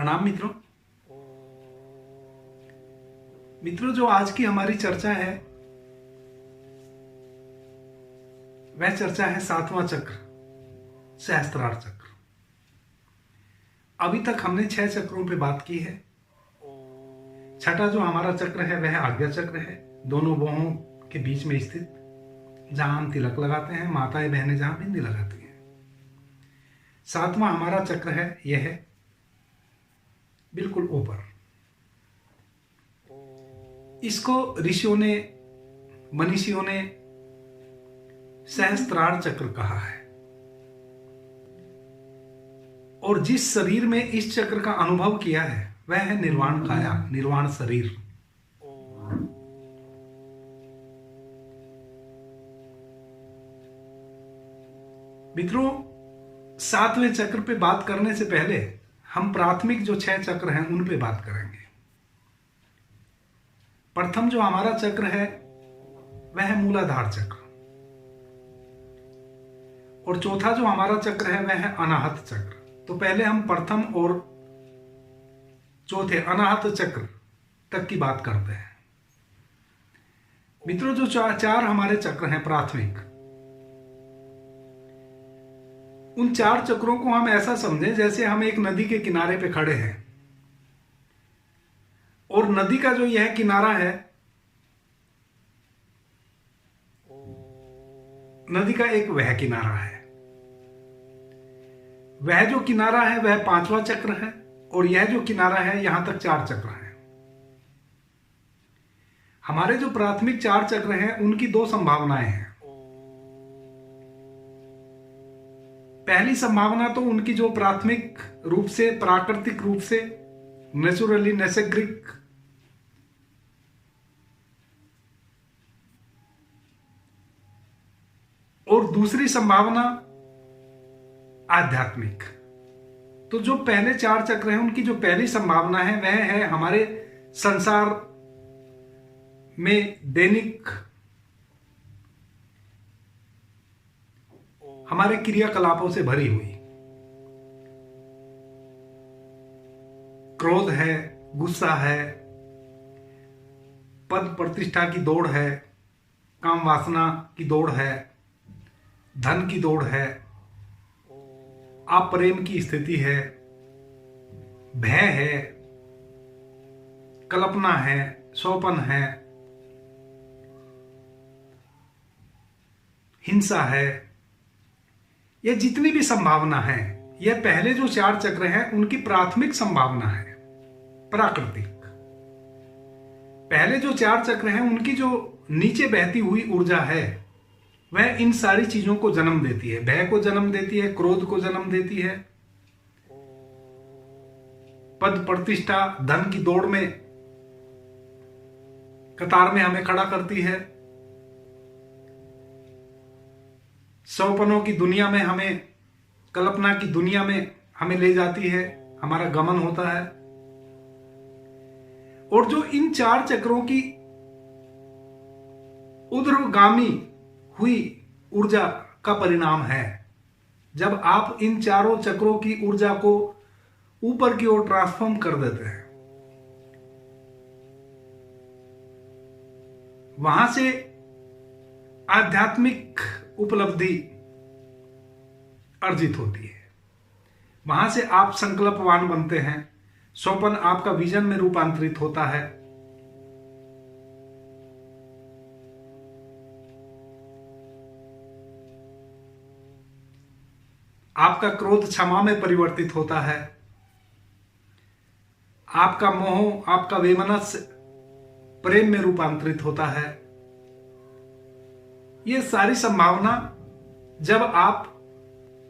प्रणाम मित्रों। जो आज की हमारी चर्चा है वह चर्चा है सातवां चक्र, सहस्त्रार चक्र। अभी तक हमने 6 चक्रों पे बात की है। छठा जो हमारा चक्र है वह आज्ञा चक्र है, दोनों बाहों के बीच में स्थित, जहां हम तिलक लगाते हैं, माताएं बहनें जहां बिंदी लगाती हैं। सातवां हमारा चक्र है, यह है बिल्कुल ऊपर। इसको ऋषियों ने, मनीषियों ने सहस्त्रार चक्र कहा है। और जिस शरीर में इस चक्र का अनुभव किया है वह है निर्वाण काया, निर्वाण शरीर। मित्रों, सातवें चक्र पे बात करने से पहले हम प्राथमिक जो 6 चक्र हैं उन पे बात करेंगे। प्रथम जो हमारा चक्र है वह है मूलाधार चक्र, और चौथा जो हमारा चक्र है वह है अनाहत चक्र। तो पहले हम प्रथम और चौथे अनाहत चक्र तक की बात करते हैं। मित्रों, जो चार हमारे चक्र हैं प्राथमिक, उन 4 चक्रों को हम ऐसा समझें जैसे हम एक नदी के किनारे पे खड़े हैं, और नदी का जो यह किनारा है, नदी का एक वह किनारा है। वह जो किनारा है वह 5वां चक्र है, और यह जो किनारा है यहां तक 4 चक्र हैं। हमारे जो प्राथमिक 4 चक्र हैं उनकी 2 संभावनाएं हैं। पहली संभावना तो उनकी जो प्राथमिक रूप से, प्राकृतिक रूप से, नेचुरली, नैसर्गिक, और दूसरी संभावना आध्यात्मिक। तो जो पहले 4 चक्र हैं उनकी जो पहली संभावना है वह है हमारे संसार में दैनिक हमारे क्रियाकलापों से भरी हुई। क्रोध है, गुस्सा है, पद प्रतिष्ठा की दौड़ है, काम वासना की दौड़ है, धन की दौड़ है, अप्रेम की स्थिति है, भय है, कल्पना है, स्वपन है, हिंसा है। ये जितनी भी संभावना है, यह पहले जो 4 चक्र हैं उनकी प्राथमिक संभावना है, प्राकृतिक। पहले जो 4 चक्र हैं उनकी जो नीचे बहती हुई ऊर्जा है वह इन सारी चीजों को जन्म देती है। भय को जन्म देती है, क्रोध को जन्म देती है, पद प्रतिष्ठा, धन की दौड़ में कतार में हमें खड़ा करती है, सौपनों की दुनिया में हमें, कल्पना की दुनिया में हमें ले जाती है, हमारा गमन होता है। और जो इन 4 चक्रों की ऊर्ध्वगामी हुई ऊर्जा का परिणाम है, जब आप इन 4 चक्रों की ऊर्जा को ऊपर की ओर ट्रांसफॉर्म कर देते हैं, वहां से आध्यात्मिक उपलब्धि अर्जित होती है। वहां से आप संकल्पवान बनते हैं, स्वप्न आपका विजन में रूपांतरित होता है। आपका क्रोध क्षमा में परिवर्तित होता है, आपका मोह, आपका वैमनस्य प्रेम में रूपांतरित होता है। ये सारी संभावना जब आप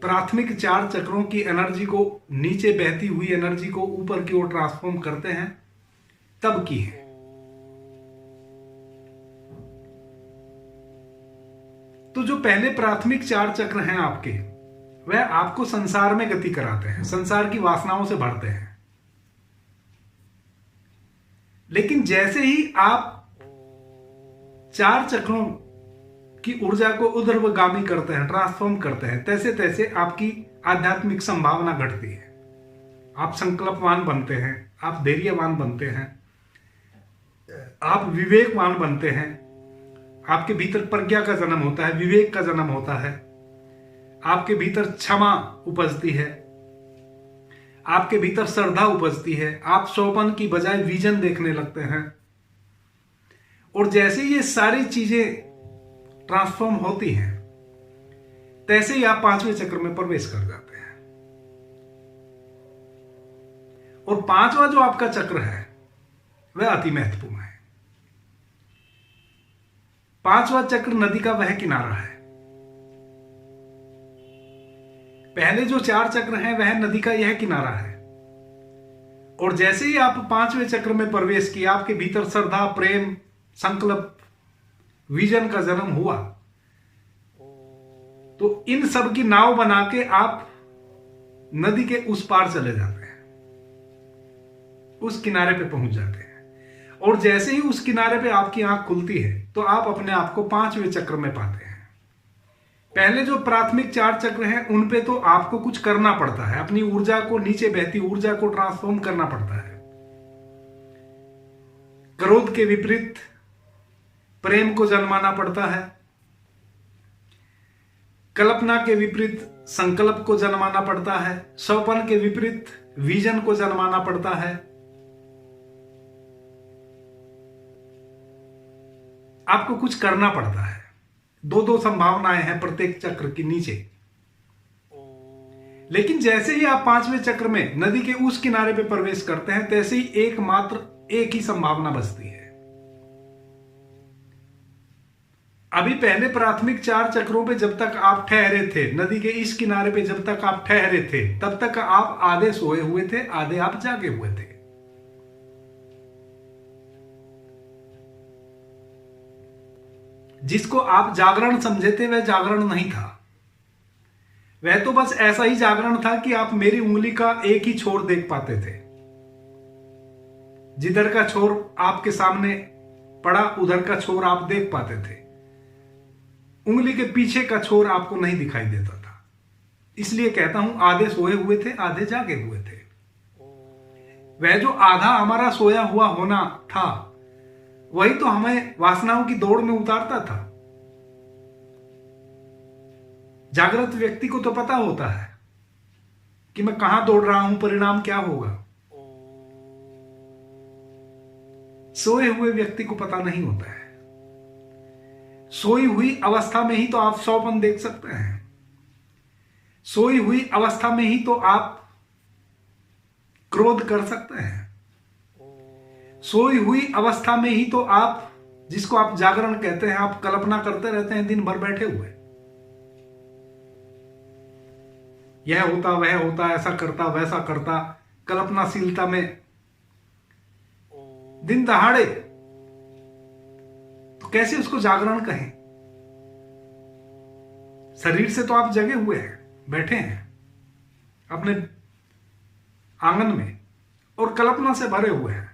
प्राथमिक 4 चक्रों की एनर्जी को, नीचे बहती हुई एनर्जी को ऊपर की ओर ट्रांसफॉर्म करते हैं, तब की है। तो जो पहले प्राथमिक 4 चक्र हैं आपके, वह आपको संसार में गति कराते हैं, संसार की वासनाओं से भरते हैं। लेकिन जैसे ही आप 4 चक्रों की ऊर्जा को ऊर्ध्वगामी करते हैं, ट्रांसफॉर्म करते हैं, तैसे तैसे आपकी आध्यात्मिक संभावना घटती है। आप संकल्पवान बनते हैं, आप धैर्यवान बनते हैं, आप विवेकवान बनते हैं, आपके भीतर प्रज्ञा का जन्म होता है, विवेक का जन्म होता है, आपके भीतर क्षमा उपजती है, आपके भीतर श्रद्धा उपजती है, आप सौपन की बजाय विजन देखने लगते हैं। और जैसे ये सारी चीजें ट्रांसफॉर्म होती हैं, तैसे ही आप 5वें चक्र में प्रवेश कर जाते हैं। और 5वां जो आपका चक्र है वह अति महत्वपूर्ण है। 5वां चक्र नदी का वह किनारा है। पहले जो 4 चक्र हैं वह नदी का यह किनारा है। और जैसे ही आप 5वें चक्र में प्रवेश किया, आपके भीतर श्रद्धा, प्रेम, संकल्प, विजन का जन्म हुआ, तो इन सब की नाव बना के आप नदी के उस पार चले जाते हैं, उस किनारे पे पहुंच जाते हैं। और जैसे ही उस किनारे पे आपकी आंख खुलती है तो आप अपने आप को 5वें चक्र में पाते हैं। पहले जो प्राथमिक 4 चक्र हैं उन पे तो आपको कुछ करना पड़ता है, अपनी ऊर्जा को, नीचे बहती ऊर्जा को ट्रांसफॉर्म करना पड़ता है। क्रोध के विपरीत प्रेम को जन्माना पड़ता है, कल्पना के विपरीत संकल्प को जन्माना पड़ता है, स्वप्न के विपरीत विजन को जन्माना पड़ता है। आपको कुछ करना पड़ता है। 2-2 संभावनाएं हैं प्रत्येक चक्र के नीचे। लेकिन जैसे ही आप 5वें चक्र में नदी के उस किनारे पे प्रवेश करते हैं, तैसे ही एकमात्र एक ही संभावना बचती है। अभी पहले प्राथमिक 4 चक्रों पे जब तक आप ठहरे थे, नदी के इस किनारे पे जब तक आप ठहरे थे, तब तक आप आधे सोए हुए थे, आधे आप जागे हुए थे। जिसको आप जागरण समझे थे वह जागरण नहीं था। वह तो बस ऐसा ही जागरण था कि आप मेरी उंगली का एक ही छोर देख पाते थे। जिधर का छोर आपके सामने पड़ा उधर का छोर आप देख पाते थे। उंगली के पीछे का छोर आपको नहीं दिखाई देता था। इसलिए कहता हूं आधे सोए हुए थे, आधे जागे हुए थे। वह जो आधा हमारा सोया हुआ होना था, वही तो हमें वासनाओं की दौड़ में उतारता था। जागृत व्यक्ति को तो पता होता है कि मैं कहां दौड़ रहा हूं, परिणाम क्या होगा। सोए हुए व्यक्ति को पता नहीं होता है। सोई हुई अवस्था में ही तो आप स्वप्न देख सकते हैं। सोई हुई अवस्था में ही तो आप क्रोध कर सकते हैं। सोई हुई अवस्था में ही तो आप, जिसको आप जागरण कहते हैं, आप कल्पना करते रहते हैं दिन भर बैठे हुए। यह होता, वह होता, ऐसा करता, वैसा करता, कल्पनाशीलता में दिन दहाड़े। तो कैसे उसको जागरण कहें? शरीर से तो आप जगे हुए हैं, बैठे हैं अपने आंगन में और कल्पना से भरे हुए हैं।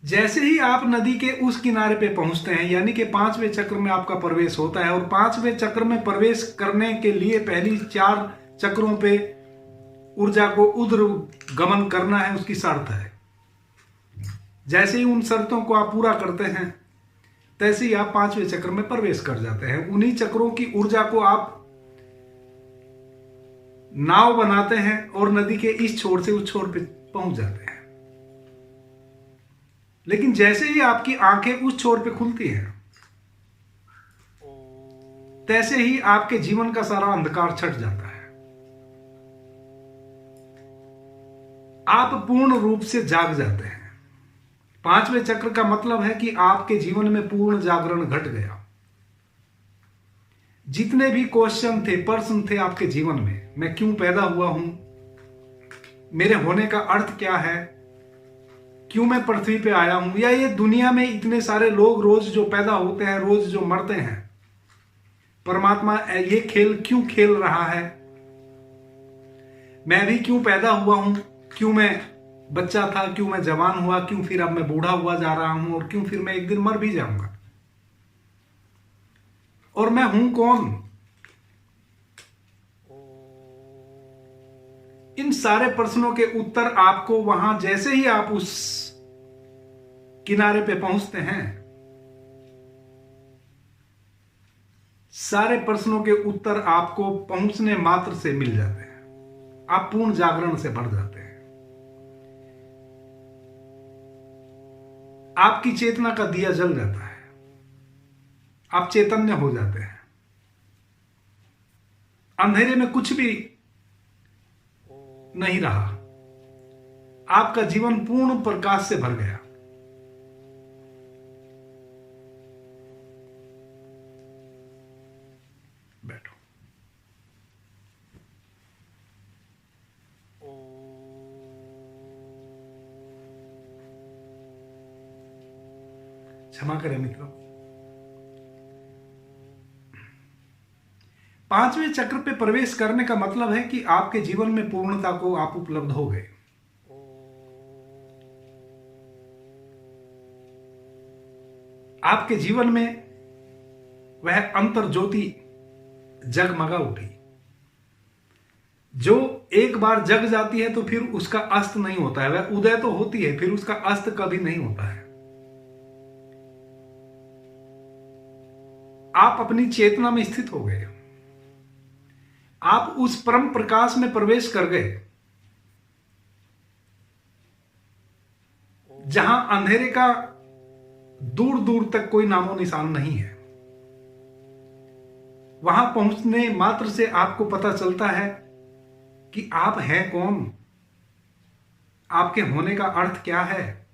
जैसे ही आप नदी के उस किनारे पे पहुंचते हैं, यानी कि 5वें चक्र में आपका प्रवेश होता है, और 5वें चक्र में प्रवेश करने के लिए पहली 4 चक्रों पे ऊर्जा को ऊर्ध्वगमन करना है, उसकी शर्त है। जैसे ही उन शर्तों को आप पूरा करते हैं, तैसे ही आप 5वें चक्र में प्रवेश कर जाते हैं। उन्हीं चक्रों की ऊर्जा को आप नाव बनाते हैं और नदी के इस छोर से उस छोर पे पहुंच जाते हैं। लेकिन जैसे ही आपकी आंखें उस छोर पे खुलती हैं, तैसे ही आपके जीवन का सारा अंधकार छट जाता है। आप पूर्ण रूप से जाग जाते हैं। 5वें चक्र का मतलब है कि आपके जीवन में पूर्ण जागरण घट गया। जितने भी क्वेश्चन थे, प्रश्न थे आपके जीवन में, मैं क्यों पैदा हुआ हूं, मेरे होने का अर्थ क्या है, क्यों मैं पृथ्वी पे आया हूं, या ये दुनिया में इतने सारे लोग रोज जो पैदा होते हैं, रोज जो मरते हैं, परमात्मा ये खेल क्यों खेल रहा है, मैं भी क्यों पैदा हुआ हूं, क्यों मैं बच्चा था, क्यों मैं जवान हुआ, क्यों फिर अब मैं बूढ़ा हुआ जा रहा हूं, और क्यों फिर मैं एक दिन मर भी जाऊंगा, और मैं हूं कौन। इन सारे प्रश्नों के उत्तर आपको वहां जैसे ही आप उस किनारे पे पहुंचते हैं, सारे प्रश्नों के उत्तर आपको पहुंचने मात्र से मिल जाते हैं। आप पूर्ण जागरण से भर जाते हैं। आपकी चेतना का दिया जल जाता है, आप चैतन्य हो जाते हैं। अंधेरे में कुछ भी नहीं रहा, आपका जीवन पूर्ण प्रकाश से भर गया। बैठो। क्षमा करें मित्रों, पांचवें चक्र पे प्रवेश करने का मतलब है कि आपके जीवन में पूर्णता को आप उपलब्ध हो गए। आपके जीवन में वह अंतर ज्योति जगमगा उठी, जो एक बार जग जाती है तो फिर उसका अस्त नहीं होता है। वह उदय तो होती है, फिर उसका अस्त कभी नहीं होता है। आप अपनी चेतना में स्थित हो गए, आप उस परम प्रकाश में प्रवेश कर गए, जहां अंधेरे का दूर दूर तक कोई नामो निशान नहीं है। वहां पहुंचने मात्र से आपको पता चलता है कि आप हैं कौन, आपके होने का अर्थ क्या है,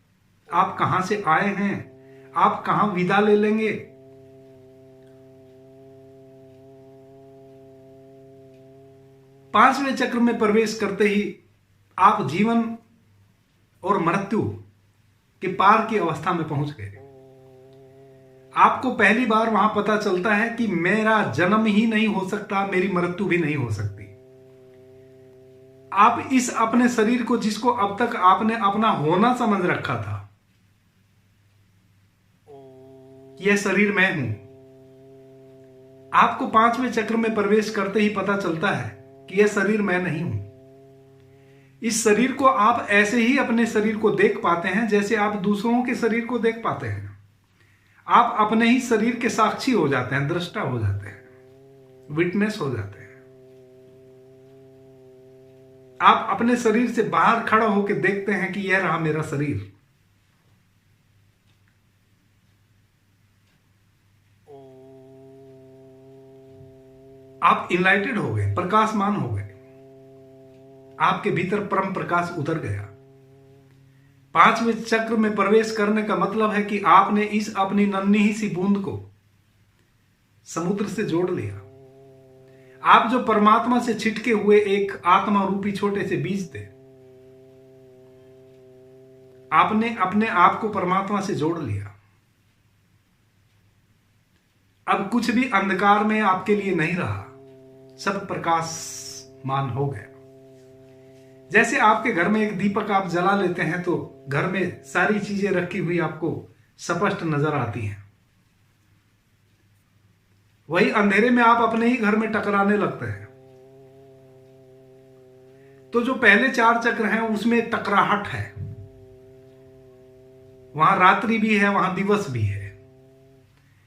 आप कहां से आए हैं, आप कहां विदा ले लेंगे। पांचवें चक्र में प्रवेश करते ही आप जीवन और मृत्यु के पार की अवस्था में पहुंच गए। आपको पहली बार वहां पता चलता है कि मेरा जन्म ही नहीं हो सकता, मेरी मृत्यु भी नहीं हो सकती। आप इस अपने शरीर को, जिसको अब तक आपने अपना होना समझ रखा था, यह शरीर मैं हूं, आपको पांचवें चक्र में प्रवेश करते ही पता चलता है कि यह शरीर मैं नहीं हूं। इस शरीर को आप ऐसे ही अपने शरीर को देख पाते हैं जैसे आप दूसरों के शरीर को देख पाते हैं। आप अपने ही शरीर के साक्षी हो जाते हैं, दृष्टा हो जाते हैं, विटनेस हो जाते हैं। आप अपने शरीर से बाहर खड़ा होकर देखते हैं कि यह रहा मेरा शरीर। आप इनलाइटेड हो गए, प्रकाशमान हो गए, आपके भीतर परम प्रकाश उतर गया। पांचवें चक्र में प्रवेश करने का मतलब है कि आपने इस अपनी नन्ही ही सी बूंद को समुद्र से जोड़ लिया। आप जो परमात्मा से छिटके हुए एक आत्मा रूपी छोटे से बीज थे, आपने अपने आप को परमात्मा से जोड़ लिया। अब कुछ भी अंधकार में आपके लिए नहीं रहा, सब प्रकाशमान हो गया। जैसे आपके घर में एक दीपक आप जला लेते हैं तो घर में सारी चीजें रखी हुई आपको स्पष्ट नजर आती हैं, वही अंधेरे में आप अपने ही घर में टकराने लगते हैं। तो जो पहले 4 चक्र हैं उसमें टकराहट है, वहां रात्रि भी है, वहां दिवस भी है।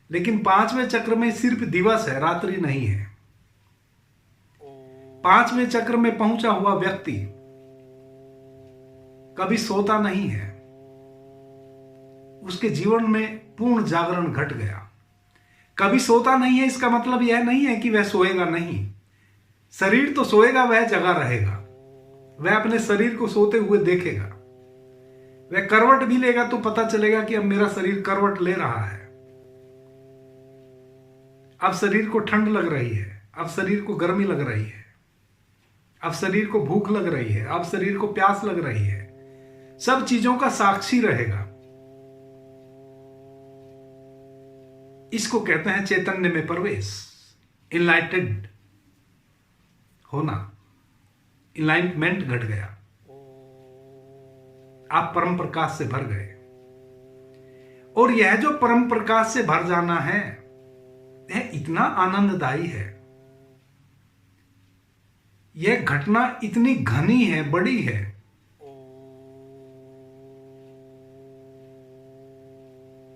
लेकिन पांचवें चक्र में सिर्फ दिवस है, रात्रि नहीं है। पांचवें चक्र में पहुंचा हुआ व्यक्ति कभी सोता नहीं है, उसके जीवन में पूर्ण जागरण घट गया। कभी सोता नहीं है इसका मतलब यह नहीं है कि वह सोएगा नहीं। शरीर तो सोएगा, वह जगा रहेगा, वह अपने शरीर को सोते हुए देखेगा। वह करवट भी लेगा तो पता चलेगा कि अब मेरा शरीर करवट ले रहा है, अब शरीर को ठंड लग रही है, अब शरीर को गर्मी लग रही है, अब शरीर को भूख लग रही है, अब शरीर को प्यास लग रही है। सब चीजों का साक्षी रहेगा। इसको कहते हैं चैतन्य में प्रवेश, इनलाइटेड होना, इनलाइटमेंट घट गया। आप परम प्रकाश से भर गए। और यह जो परम प्रकाश से भर जाना है, यह इतना आनंददायी है, यह घटना इतनी घनी है, बड़ी है।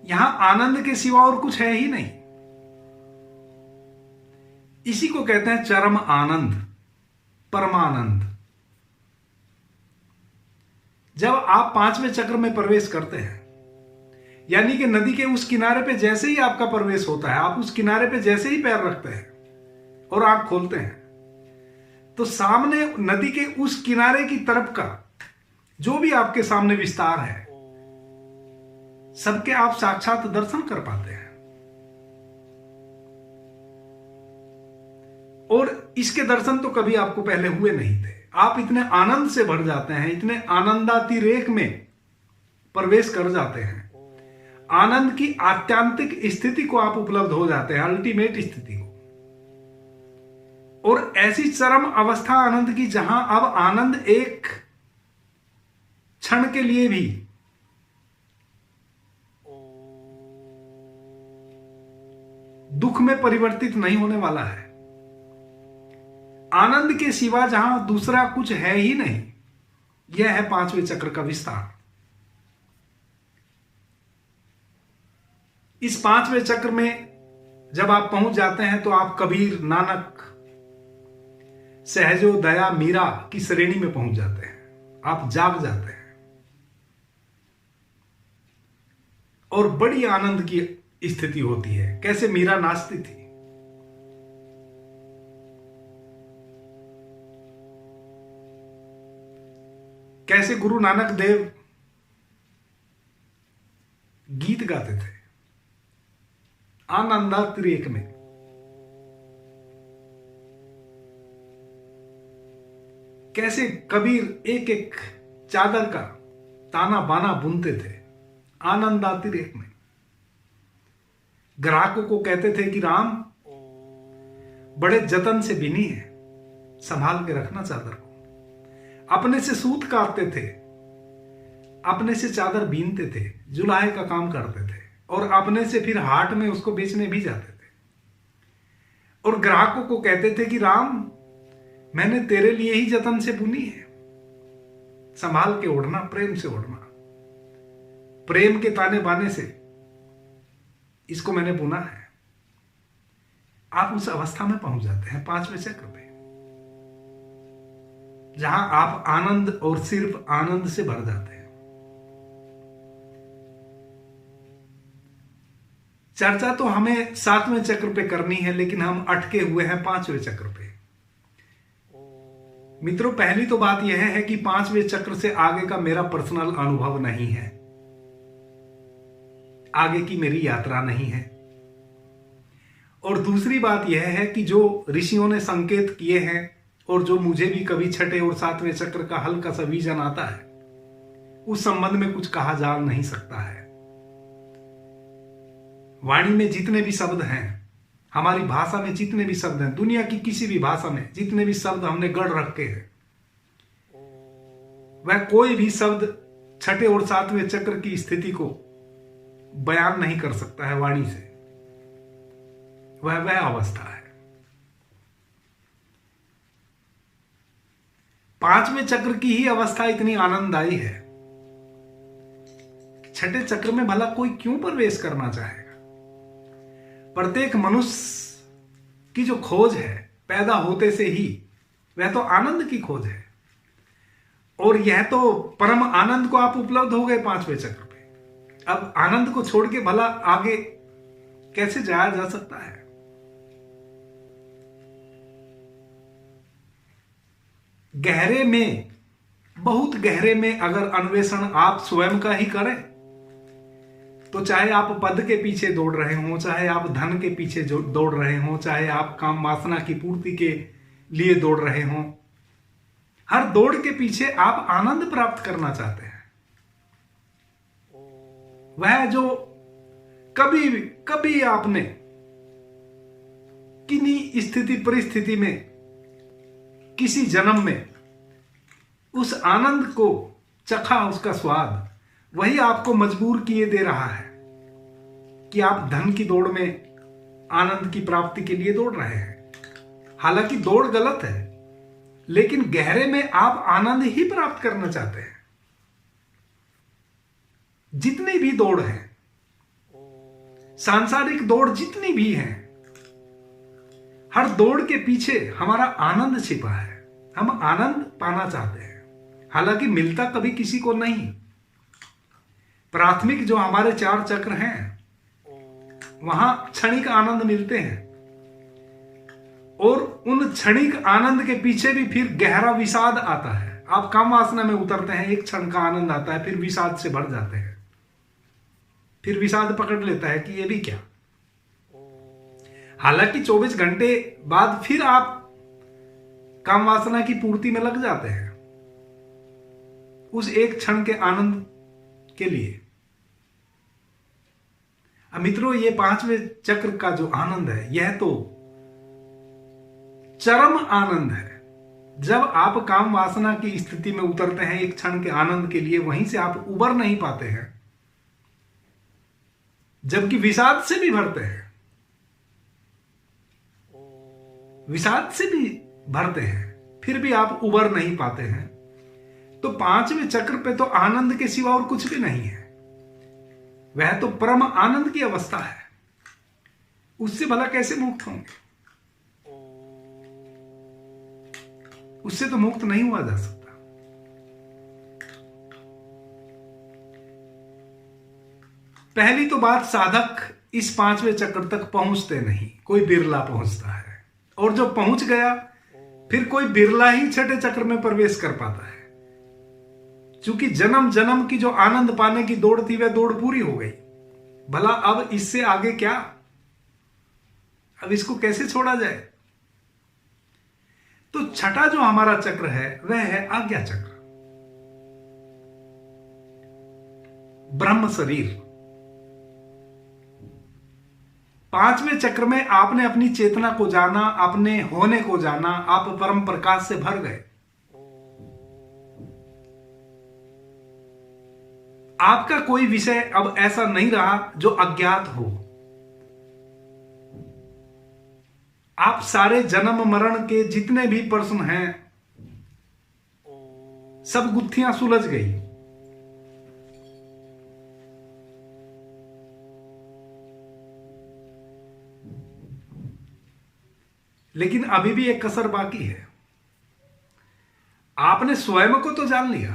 यहां आनंद के सिवा और कुछ है ही नहीं। इसी को कहते हैं चरम आनंद, परमानंद। जब आप पांचवें चक्र में प्रवेश करते हैं, यानी कि नदी के उस किनारे पे जैसे ही आपका प्रवेश होता है, आप उस किनारे पे जैसे ही पैर रखते हैं और आंख खोलते हैं, तो सामने नदी के उस किनारे की तरफ का जो भी आपके सामने विस्तार है, सबके आप साक्षात दर्शन कर पाते हैं। और इसके दर्शन तो कभी आपको पहले हुए नहीं थे। आप इतने आनंद से भर जाते हैं, इतने आनंदातिरेक में प्रवेश कर जाते हैं, आनंद की आत्यांतिक स्थिति को आप उपलब्ध हो जाते हैं, अल्टीमेट स्थिति को। और ऐसी चरम अवस्था आनंद की, जहां अब आनंद एक क्षण के लिए भी दुख में परिवर्तित नहीं होने वाला है। आनंद के सिवा जहां दूसरा कुछ है ही नहीं, यह है पांचवें चक्र का विस्तार। इस पांचवें चक्र में जब आप पहुंच जाते हैं, तो आप कबीर, नानक, सहजो, दया, मीरा की श्रेणी में पहुंच जाते हैं। आप जाग जाते हैं और बड़ी आनंद की स्थिति होती है। कैसे मीरा नाचती थी, कैसे गुरु नानक देव गीत गाते थे आनंदातिरेक में, कैसे कबीर एक एक चादर का ताना बाना बुनते थे आनंदातिरेक में। ग्राहकों को कहते थे कि राम बड़े जतन से बिनी है, संभाल के रखना चादर को। अपने से सूत काटते थे, अपने से चादर बीनते थे, जुलाहे का काम करते थे, और अपने से फिर हाट में उसको बेचने भी जाते थे। और ग्राहकों को कहते थे कि राम मैंने तेरे लिए ही जतन से बुनी है, संभाल के ओढ़ना, प्रेम से ओढ़ना, प्रेम के ताने बाने से इसको मैंने बुना है। आप उस अवस्था में पहुंच जाते हैं पांचवें चक्र पे, जहां आप आनंद और सिर्फ आनंद से भर जाते हैं। चर्चा तो हमें सातवें चक्र पे करनी है, लेकिन हम अटके हुए हैं पांचवें चक्र पे। मित्रों, पहली तो बात यह है कि पांचवें चक्र से आगे का मेरा पर्सनल अनुभव नहीं है, आगे की मेरी यात्रा नहीं है। और दूसरी बात यह है कि जो ऋषियों ने संकेत किए हैं, और जो मुझे भी कभी छठे और सातवें चक्र का हल्का सा विजन आता है, उस संबंध में कुछ कहा जा नहीं सकता है। वाणी में जितने भी शब्द हैं, हमारी भाषा में जितने भी शब्द हैं, दुनिया की किसी भी भाषा में जितने भी शब्द हमने गढ़ रखे हैं, वह कोई भी शब्द छठे और सातवें चक्र की स्थिति को बयान नहीं कर सकता है वाणी से। वह अवस्था है। पांचवें चक्र की ही अवस्था इतनी आनंददायी है। छठे चक्र में भला कोई क्यों प्रवेश करना चाहेगा? प्रत्येक मनुष्य की जो खोज है पैदा होते से ही, वह तो आनंद की खोज है। और यह तो परम आनंद को आप उपलब्ध हो गए पांचवें चक्र पे। अब आनंद को छोड़ के भला आगे कैसे जाया जा सकता है? गहरे में, बहुत गहरे में अगर अन्वेषण आप स्वयं का ही करें, तो चाहे आप पद के पीछे दौड़ रहे हो, चाहे आप धन के पीछे दौड़ रहे हो, चाहे आप काम वासना की पूर्ति के लिए दौड़ रहे हो, हर दौड़ के पीछे आप आनंद प्राप्त करना चाहते हैं। वह जो कभी कभी आपने किन्हीं स्थिति परिस्थिति में, किसी जन्म में उस आनंद को चखा उसका स्वाद, वही आपको मजबूर किए दे रहा है कि आप धन की दौड़ में आनंद की प्राप्ति के लिए दौड़ रहे हैं। हालांकि दौड़ गलत है, लेकिन गहरे में आप आनंद ही प्राप्त करना चाहते हैं। जितनी भी दौड़ है, सांसारिक दौड़ जितनी भी है, हर दौड़ के पीछे हमारा आनंद छिपा है। हम आनंद पाना चाहते हैं, हालांकि मिलता कभी किसी को नहीं। प्राथमिक जो हमारे 4 चक्र हैं, वहां क्षणिक आनंद मिलते हैं, और उन क्षणिक आनंद के पीछे भी फिर गहरा विषाद आता है। आप काम वासना में उतरते हैं, एक क्षण का आनंद आता है, फिर विषाद से भर जाते हैं, फिर विषाद पकड़ लेता है कि ये भी क्या। हालांकि 24 घंटे बाद फिर आप काम वासना की पूर्ति में लग जाते हैं, उस एक क्षण के आनंद के लिए। अब मित्रों, ये 5वें चक्र का जो आनंद है, यह तो चरम आनंद है। जब आप काम वासना की स्थिति में उतरते हैं एक क्षण के आनंद के लिए, वहीं से आप उबर नहीं पाते हैं, जबकि विषाद से भी भरते हैं, विषाद से भी भरते हैं, फिर भी आप उबर नहीं पाते हैं। तो 5वें चक्र पे तो आनंद के सिवा और कुछ भी नहीं है। वह तो परम आनंद की अवस्था है, उससे भला कैसे मुक्त होंगे? उससे तो मुक्त नहीं हुआ जा सकता। पहली तो बात, साधक इस 5वें चक्र तक पहुंचते नहीं, कोई बिरला पहुंचता है, और जो पहुंच गया फिर कोई बिरला ही 6ठे चक्र में प्रवेश कर पाता है। क्योंकि जन्म जन्म की जो आनंद पाने की दौड़ थी, वह दौड़ पूरी हो गई। भला अब इससे आगे क्या? अब इसको कैसे छोड़ा जाए? तो 6ठा जो हमारा चक्र है, वह है आज्ञा चक्र, ब्रह्म शरीर। 5वें चक्र में आपने अपनी चेतना को जाना, अपने होने को जाना, आप परम प्रकाश से भर गए। आपका कोई विषय अब ऐसा नहीं रहा जो अज्ञात हो। आप सारे जन्म मरण के जितने भी प्रश्न हैं, सब गुत्थियां सुलझ गई। लेकिन अभी भी एक कसर बाकी है। आपने स्वयं को तो जान लिया,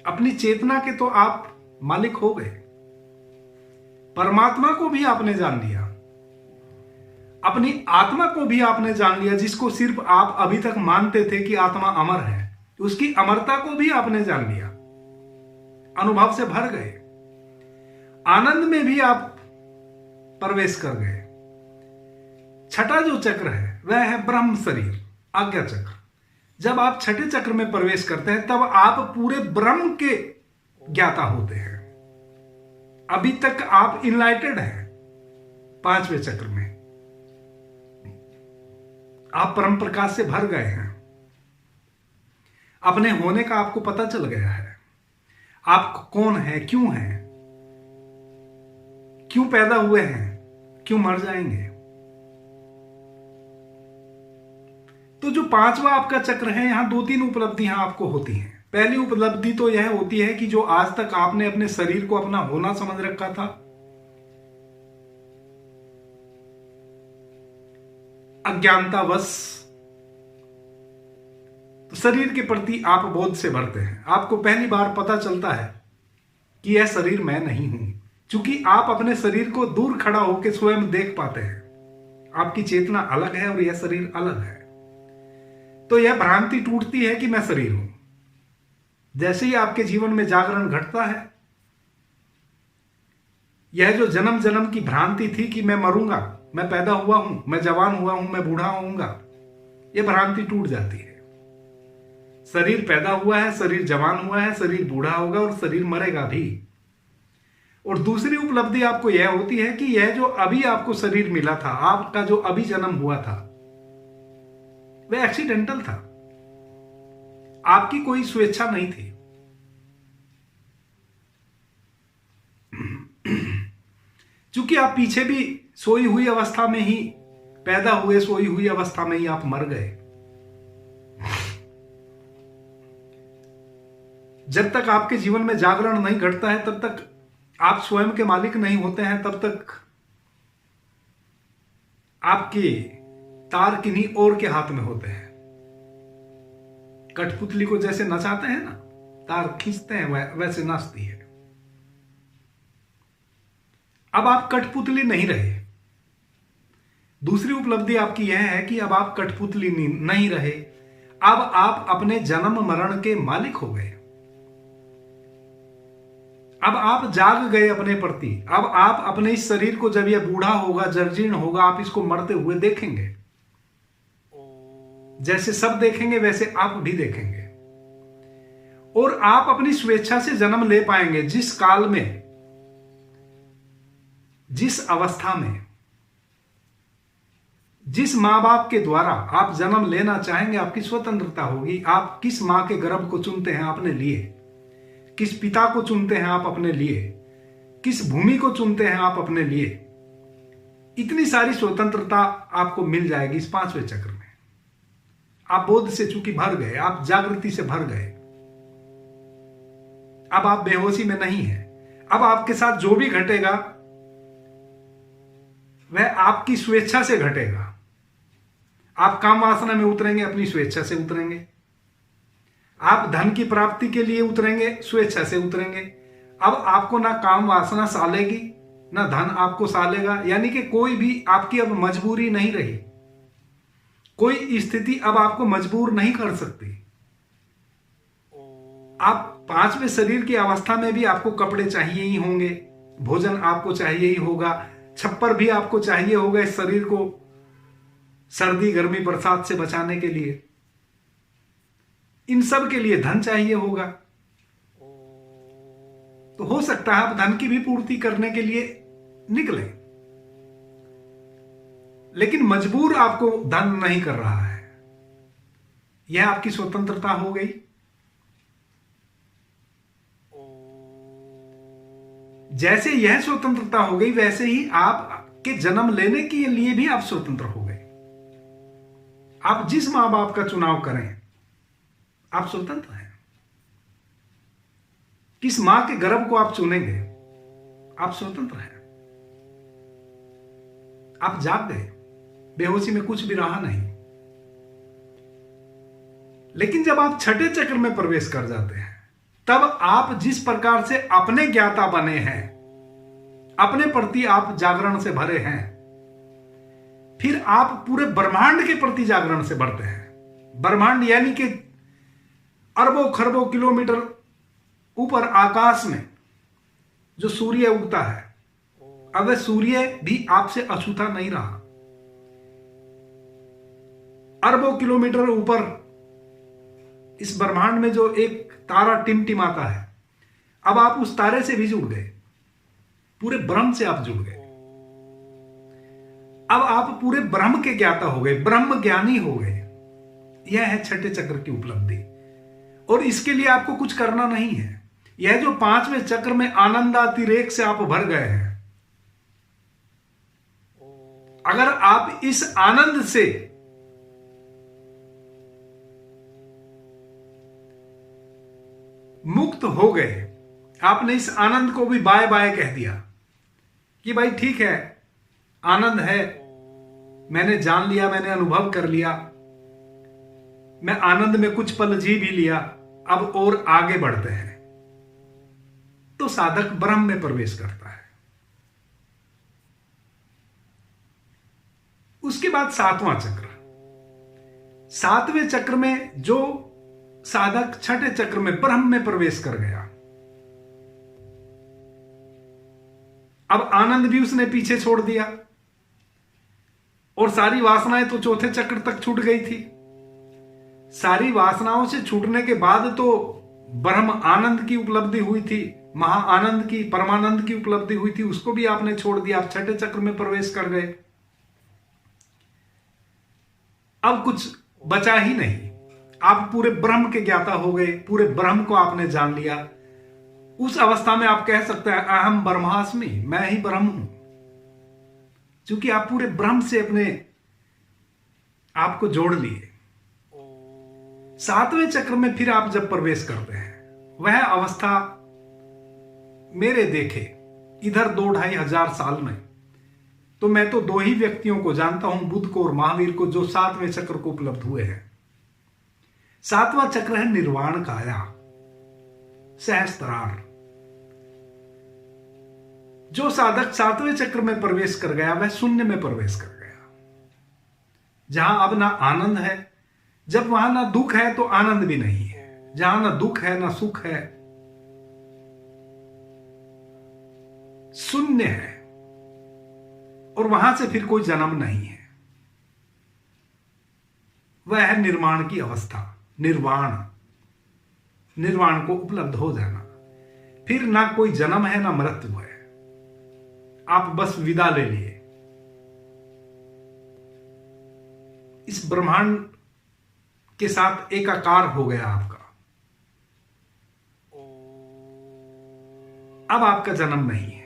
अपनी चेतना के तो आप मालिक हो गए, परमात्मा को भी आपने जान लिया, अपनी आत्मा को भी आपने जान लिया, जिसको सिर्फ आप अभी तक मानते थे कि आत्मा अमर है, उसकी अमरता को भी आपने जान लिया, अनुभव से भर गए, आनंद में भी आप प्रवेश कर गए। 6ठा जो चक्र है, वह है ब्रह्म शरीर, आज्ञा चक्र। जब आप 6ठे चक्र में प्रवेश करते हैं, तब आप पूरे ब्रह्म के ज्ञाता होते हैं। अभी तक आप इनलाइटेड हैं। 5वें चक्र में आप परम प्रकाश से भर गए हैं। अपने होने का आपको पता चल गया है। आप कौन है, क्यों हैं, क्यों पैदा हुए हैं, क्यों मर जाएंगे। तो जो 5वां आपका चक्र है, यहां 2-3 उपलब्धियां आपको होती हैं। पहली उपलब्धि तो यह होती है कि जो आज तक आपने अपने शरीर को अपना होना समझ रखा था, अज्ञानतावश, तो शरीर के प्रति आप बोध से भरते हैं। आपको पहली बार पता चलता है कि यह शरीर मैं नहीं हूं, क्योंकि आप अपने शरीर को दूर खड़ा होकर स्वयं देख पाते हैं। आपकी चेतना अलग है और यह शरीर अलग है। तो यह भ्रांति टूटती है कि मैं शरीर हूं। जैसे ही आपके जीवन में जागरण घटता है, यह जो जन्म जन्म की भ्रांति थी कि मैं मरूंगा, मैं पैदा हुआ हूं, मैं जवान हुआ हूं, मैं बूढ़ा होऊंगा, यह भ्रांति टूट जाती है। शरीर पैदा हुआ है, शरीर जवान हुआ है, शरीर बूढ़ा होगा और शरीर मरेगा भी। और दूसरी उपलब्धि आपको यह होती है कि यह जो अभी आपको शरीर मिला था, आपका जो अभी जन्म हुआ था, वह एक्सीडेंटल था। आपकी कोई स्वेच्छा नहीं थी। क्योंकि आप पीछे भी सोई हुई अवस्था में ही पैदा हुए, सोई हुई अवस्था में ही आप मर गए। जब तक आपके जीवन में जागरण नहीं घटता है तब तक आप स्वयं के मालिक नहीं होते हैं, तब तक आपके तार किन्हीं और के हाथ में होते हैं। कठपुतली को जैसे नचाते हैं ना, तार खींचते हैं, वैसे नाचती है। अब आप कठपुतली नहीं रहे। दूसरी उपलब्धि आपकी यह है कि अब आप कठपुतली नहीं रहे, अब आप अपने जन्म मरण के मालिक हो गए। अब आप जाग गए अपने प्रति। अब आप अपने इस शरीर को जब यह बूढ़ा होगा, जर्जीर्ण होगा, आप इसको मरते हुए देखेंगे। जैसे सब देखेंगे वैसे आप भी देखेंगे, और आप अपनी स्वेच्छा से जन्म ले पाएंगे। जिस काल में, जिस अवस्था में, जिस मां बाप के द्वारा आप जन्म लेना चाहेंगे, आपकी स्वतंत्रता होगी। आप किस मां के गर्भ को चुनते हैं अपने लिए, किस पिता को चुनते हैं आप अपने लिए, किस भूमि को चुनते हैं आप अपने लिए, इतनी सारी स्वतंत्रता आपको मिल जाएगी इस पांचवें चक्र में। आप बोध से चूंकि भर गए, आप जागृति से भर गए, अब आप बेहोशी में नहीं हैं। अब आपके साथ जो भी घटेगा वह आपकी स्वेच्छा से घटेगा। आप काम वासना में उतरेंगे, अपनी स्वेच्छा से उतरेंगे। आप धन की प्राप्ति के लिए उतरेंगे, स्वेच्छा से उतरेंगे। अब आपको ना काम वासना सालेगी, ना धन आपको सालेगा, यानी कि कोई भी आपकी अब मजबूरी नहीं रही। कोई स्थिति अब आपको मजबूर नहीं कर सकती। आप पांचवें शरीर की अवस्था में भी आपको कपड़े चाहिए ही होंगे, भोजन आपको चाहिए ही होगा, छप्पर भी आपको चाहिए होगा इस शरीर को सर्दी, गर्मी, बरसात से बचाने के लिए। इन सब के लिए धन चाहिए होगा। तो हो सकता है आप धन की भी पूर्ति करने के लिए निकले, लेकिन मजबूर आपको धन नहीं कर रहा है। यह आपकी स्वतंत्रता हो गई। जैसे यह स्वतंत्रता हो गई, वैसे ही आपके जन्म लेने के लिए भी आप स्वतंत्र हो गए। आप जिस मां बाप का चुनाव करें, आप स्वतंत्र हैं। किस मां के गर्भ को आप चुनेंगे, आप स्वतंत्र हैं। आप जाग गए, बेहोशी में कुछ भी रहा नहीं। लेकिन जब आप छठे चक्र में प्रवेश कर जाते हैं, तब आप जिस प्रकार से अपने ज्ञाता बने हैं, अपने प्रति आप जागरण से भरे हैं, फिर आप पूरे ब्रह्मांड के प्रति जागरण से बढ़ते हैं। ब्रह्मांड यानी कि अरबों खरबों किलोमीटर ऊपर आकाश में जो सूर्य उगता है, अब वह सूर्य भी आपसे अछूता नहीं रहा। अरबों किलोमीटर ऊपर इस ब्रह्मांड में जो एक तारा टिमटिमाता है, अब आप उस तारे से भी जुड़ गए, पूरे ब्रह्म से आप जुड़ गए। अब आप पूरे ब्रह्म के ज्ञाता हो गए, ब्रह्म ज्ञानी हो गए। यह है छठे चक्र की उपलब्धि। और इसके लिए आपको कुछ करना नहीं है। यह जो पांचवें चक्र में आनंदातिरेक से आप भर गए हैं, अगर आप इस आनंद से मुक्त हो गए, आपने इस आनंद को भी बाय बाय कह दिया कि भाई ठीक है, आनंद है, मैंने जान लिया, मैंने अनुभव कर लिया, मैं आनंद में कुछ पल जी भी लिया, अब और आगे बढ़ते हैं, तो साधक ब्रह्म में प्रवेश करता है। उसके बाद सातवां चक्र। सातवें चक्र में जो साधक छठे चक्र में ब्रह्म में प्रवेश कर गया, अब आनंद भी उसने पीछे छोड़ दिया और सारी वासनाएं तो चौथे चक्र तक छूट गई थी। सारी वासनाओं से छूटने के बाद तो ब्रह्म आनंद की उपलब्धि हुई थी, महा आनंद की, परमानंद की उपलब्धि हुई थी, उसको भी आपने छोड़ दिया। आप छठे चक्र में प्रवेश कर गए। अब कुछ बचा ही नहीं। आप पूरे ब्रह्म के ज्ञाता हो गए, पूरे ब्रह्म को आपने जान लिया। उस अवस्था में आप कह सकते हैं अहम ब्रह्मास्मि, मैं ही ब्रह्म हूं। क्योंकि आप पूरे ब्रह्म से अपने आप को जोड़ लिए। 7वें चक्र में फिर आप जब प्रवेश करते हैं, वह अवस्था मेरे देखे इधर 2-2,500 साल में तो मैं तो 2 ही व्यक्तियों को जानता हूं, बुद्ध को और महावीर को, जो 7वें चक्र को उपलब्ध हुए हैं। 7वां चक्र है निर्वाण काया, सहस्त्रार। जो साधक 7वें चक्र में प्रवेश कर गया वह शून्य में प्रवेश कर गया, जहां अब ना आनंद है। जब वहां ना दुख है तो आनंद भी नहीं है, जहां ना दुख है ना सुख है, शून्य है, और वहां से फिर कोई जन्म नहीं है। वह है निर्माण की अवस्था, निर्वाण, निर्वाण को उपलब्ध हो जाना। फिर ना कोई जन्म है ना मृत्यु है, आप बस विदा ले लिए। इस ब्रह्मांड के साथ एकाकार हो गया आपका। अब आपका जन्म नहीं है।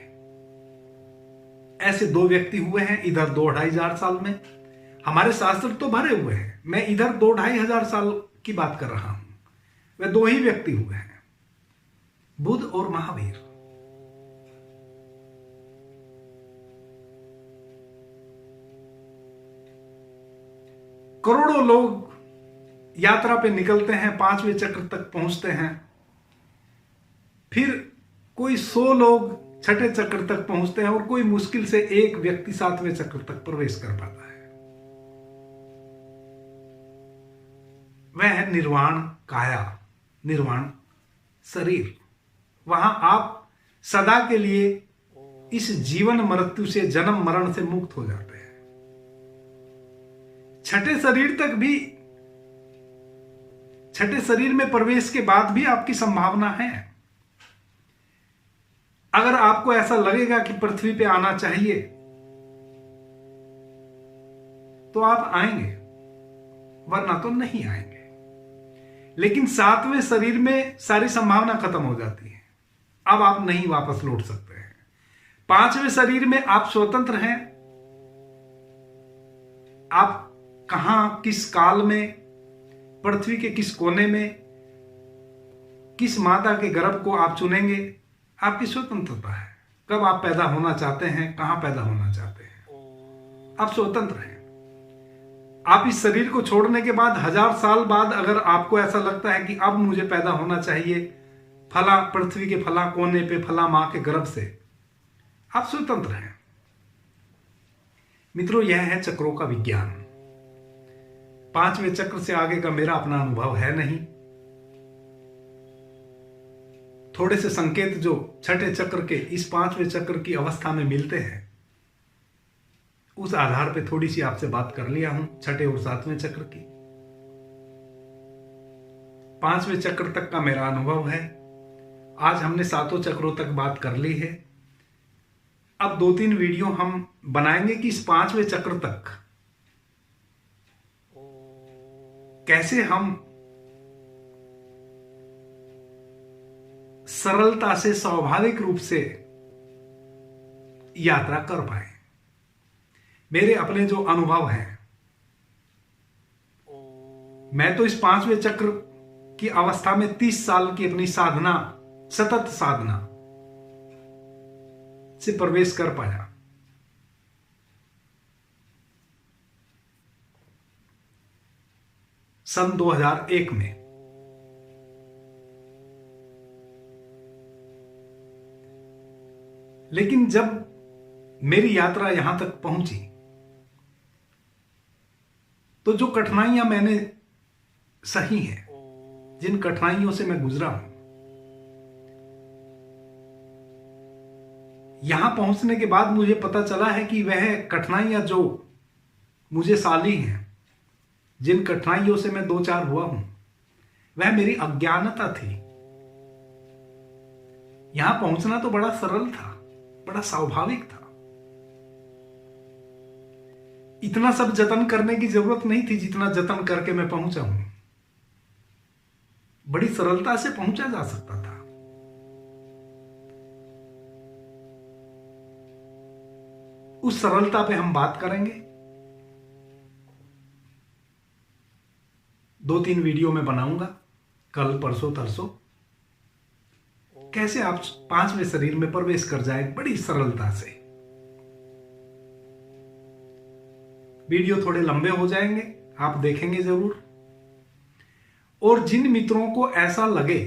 ऐसे 2 व्यक्ति हुए हैं इधर 2-2,500 साल में। हमारे शास्त्र तो भरे हुए हैं, मैं इधर 2-2,500 साल की बात कर रहा हूं। वे 2 ही व्यक्ति हुए हैं, बुद्ध और महावीर। करोड़ों लोग यात्रा पे निकलते हैं, 5वें चक्र तक पहुंचते हैं। फिर कोई 100 लोग 6ठे चक्र तक पहुंचते हैं, और कोई मुश्किल से 1 व्यक्ति 7वें चक्र तक प्रवेश कर पाता है। वह है निर्वाण काया, निर्वाण शरीर। वहां आप सदा के लिए इस जीवन मृत्यु से, जन्म मरण से मुक्त हो जाते हैं। 6ठे शरीर तक भी, 6ठे शरीर में प्रवेश के बाद भी आपकी संभावना है। अगर आपको ऐसा लगेगा कि पृथ्वी पे आना चाहिए तो आप आएंगे, वरना तो नहीं आएंगे। लेकिन 7वें शरीर में सारी संभावना खत्म हो जाती है, अब आप नहीं वापस लौट सकते हैं। 5वें शरीर में आप स्वतंत्र हैं। आप कहां, किस काल में, पृथ्वी के किस कोने में, किस माता के गर्भ को आप चुनेंगे, आपकी स्वतंत्रता है। कब आप पैदा होना चाहते हैं, कहां पैदा होना चाहते हैं, आप स्वतंत्र हैं। आप इस शरीर को छोड़ने के बाद 1000 साल बाद अगर आपको ऐसा लगता है कि अब मुझे पैदा होना चाहिए फला पृथ्वी के फला कोने पे, फला मां के गर्भ से, आप स्वतंत्र हैं। मित्रों, यह है चक्रों का विज्ञान। 5वें चक्र से आगे का मेरा अपना अनुभव है नहीं। थोड़े से संकेत जो 6ठे चक्र के इस 5वें चक्र की अवस्था में मिलते हैं, उस आधार पे थोड़ी सी आपसे बात कर लिया हूं 6ठे और 7वें चक्र की। 5वें चक्र तक का मेरा अनुभव है। आज हमने 7 चक्रों तक बात कर ली है। अब 2-3 वीडियो हम बनाएंगे कि इस 5वें चक्र तक कैसे हम सरलता से, स्वाभाविक रूप से यात्रा कर पाए। मेरे अपने जो अनुभव हैं, मैं तो इस 5वें चक्र की अवस्था में 30 साल की अपनी साधना, सतत साधना से प्रवेश कर पाया। सन 2001 में लेकिन जब मेरी यात्रा यहां तक पहुंची तो जो कठिनाइयां मैंने सही हैं, जिन कठिनाइयों से मैं गुजरा हूं, यहां पहुंचने के बाद मुझे पता चला है कि वह कठिनाइयां जो मुझे साली हैं, जिन कठिनाइयों से मैं 2-4 हुआ हूं, वह मेरी अज्ञानता थी। यहां पहुंचना तो बड़ा सरल था, बड़ा स्वाभाविक था। इतना सब जतन करने की जरूरत नहीं थी जितना जतन करके मैं पहुंचा हूं। बड़ी सरलता से पहुंचा जा सकता था। उस सरलता पे हम बात करेंगे। 2-3 वीडियो में बनाऊंगा, कल परसों तरसों, कैसे आप 5वें शरीर में प्रवेश कर जाए बड़ी सरलता से। वीडियो थोड़े लंबे हो जाएंगे, आप देखेंगे जरूर। और जिन मित्रों को ऐसा लगे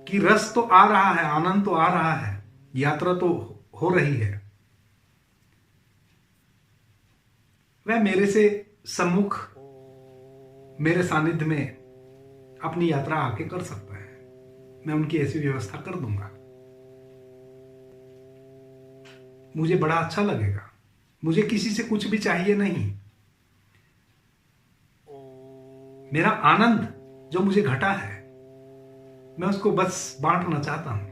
कि रस तो आ रहा है, आनंद तो आ रहा है, यात्रा तो हो रही है, वह मेरे से सम्मुख, मेरे सानिध्य में अपनी यात्रा आके कर सकता है। मैं उनकी ऐसी व्यवस्था कर दूंगा। मुझे बड़ा अच्छा लगेगा। मुझे किसी से कुछ भी चाहिए नहीं। मेरा आनंद जो मुझे घटा है, मैं उसको बस बांटना चाहता हूं।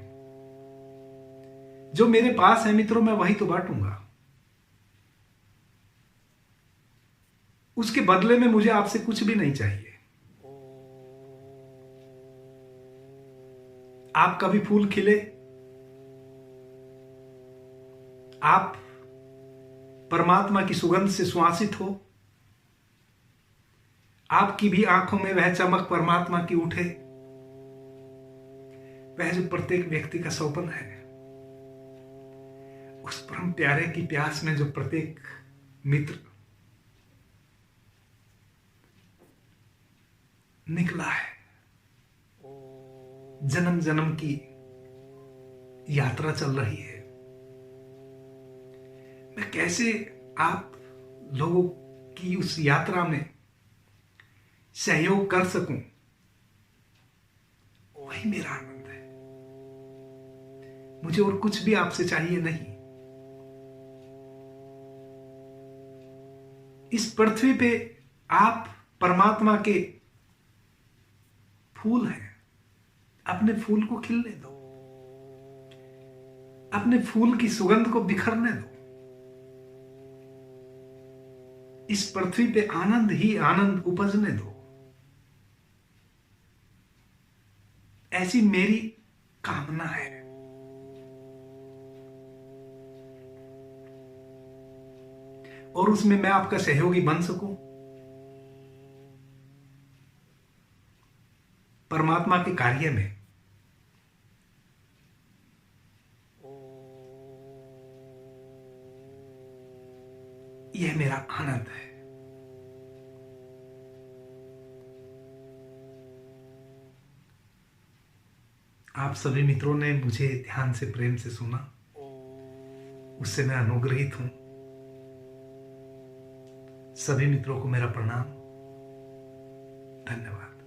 जो मेरे पास है मित्रों, मैं वही तो बांटूंगा। उसके बदले में मुझे आपसे कुछ भी नहीं चाहिए। आपका भी फूल खिले, आप परमात्मा की सुगंध से सुवासित हो, आपकी भी आंखों में वह चमक परमात्मा की उठे, वह जो प्रत्येक व्यक्ति का सौपन है। उस परम प्यारे की प्यास में जो प्रत्येक मित्र निकला है, जन्म जन्म की यात्रा चल रही है। मैं कैसे आप लोगों की उस यात्रा में सहयोग कर सकूं, वही मेरा आनंद है। मुझे और कुछ भी आपसे चाहिए नहीं। इस पृथ्वी पे आप परमात्मा के फूल हैं। अपने फूल को खिलने दो, अपने फूल की सुगंध को बिखरने दो। इस पृथ्वी पे आनंद ही आनंद उपजने दो। ऐसी मेरी कामना है। और उसमें मैं आपका सहयोगी बन सकूं। परमात्मा के कार्य में यह मेरा आनंद है। आप सभी मित्रों ने मुझे ध्यान से, प्रेम से सुना, उससे मैं अनुग्रहित हूं। सभी मित्रों को मेरा प्रणाम। धन्यवाद।